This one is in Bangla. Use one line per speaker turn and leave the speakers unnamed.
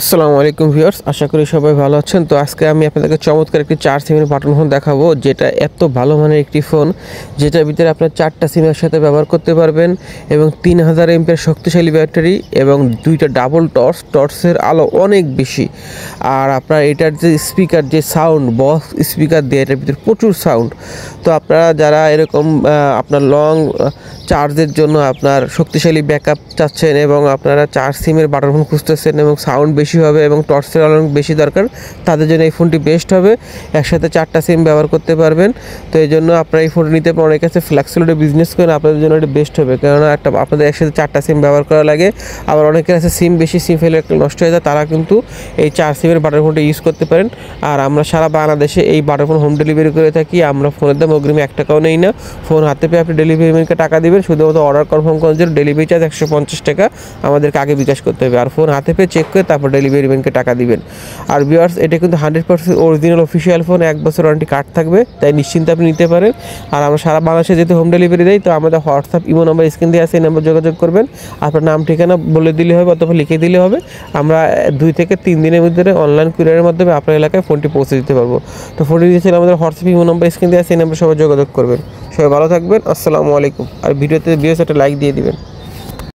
আসসালামু আলাইকুম ভিউয়ার্স, আশা করি সবাই ভালো আছেন। তো আজকে আমি আপনাদেরকে চমৎকার একটি 4 সিমের বাটন ফোন দেখাবো, যেটা এত ভালো মানের একটি ফোন যেটার ভিতরে আপনার 4টা সিম একসাথে ব্যবহার করতে পারবেন এবং 3000 এমপির শক্তিশালী ব্যাটারি এবং 2টা ডাবল টর্চের আলো অনেক বেশি। আর আপনার এটার যে স্পিকার, যে সাউন্ড বক্স স্পিকার দিয়ে এটার ভিতরে প্রচুর সাউন্ড। তো আপনারা যারা এরকম আপনার লং চার্জের জন্য আপনার শক্তিশালী ব্যাকআপ চাচ্ছেন এবং আপনারা 4 সিমের বাটন ফোন খুঁজতেছেন এবং সাউন্ড বেশি হবে এবং টর্চের আলো বেশি দরকার, তাদের জন্য এই ফোনটি বেস্ট হবে। একসাথে 4টা সিম ব্যবহার করতে পারবেন। তো এই জন্য আপনারা এই ফোনটি নিতে পারেন। অনেক কাছে ফ্লেক্সিলোডে বিজনেস করেন, আপনাদের জন্য এটা বেস্ট হবে, কেননা আপনাদের একসাথে 4টা সিম ব্যবহার করা লাগে। আবার অনেকের কাছে সিম বেশি, সিম ফেলে নষ্ট হয়ে যায়, তারা কিন্তু এই 4 সিমের বাটন ফোনটা ইউজ করতে পারেন। আর আমরা সারা বাংলাদেশে এই বাটন ফোন হোম ডেলিভারি করে থাকি। আমরা ফোনের দাম অগ্রিম 1 টাকাও নেই না। ফোন হাতে পেয়ে আপনি ডেলিভারি ম্যানকে টাকা দেবেন, শুধুমাত্র অর্ডার কনফার্ম করার জন্য ডেলিভারি চার্জ 150 টাকা আমাদেরকে আগে বিকাশ করতে হবে। আর ফোন হাতে পেয়ে চেক করে তারপর ডেলিভারি ম্যানকে টাকা দিবেন। আর ভিউয়ার্স, এটা কিন্তু 100% অরিজিনাল অফিসিয়াল ফোন, 1 বছর ওয়ারেন্টি কার্ড থাকবে, তাই নিশ্চিন্তে আপনি নিতে পারেন। আর আমরা সারা বাংলাদেশে যেহেতু হোম ডেলিভারি দেয়, তো আমাদের হোয়াটসঅ্যাপ ইমো নাম্বার স্ক্রিন দিয়ে আছে, এই নাম্বার যোগাযোগ করবেন। আপনার নাম ঠিকানা বলে দিলে হবে অথবা লিখে দিলে হবে। আমরা 2 থেকে 3 দিনের ভিতরে অনলাইন কুরিয়ারের মাধ্যমে আপনার এলাকায় ফোনটি পৌঁছে দিতে পারবো। তো ফোনটি দিয়েছিলাম আমাদের হোয়াটসঅ্যাপ ইমো নাম্বার স্ক্রিন দিয়ে আছে, এই নাম্বার সবাই যোগাযোগ করবেন। সবাই ভালো থাকবেন। আসসালামু আলাইকুম। আর ভিডিওতে একটা লাইক দিয়ে দিবেন।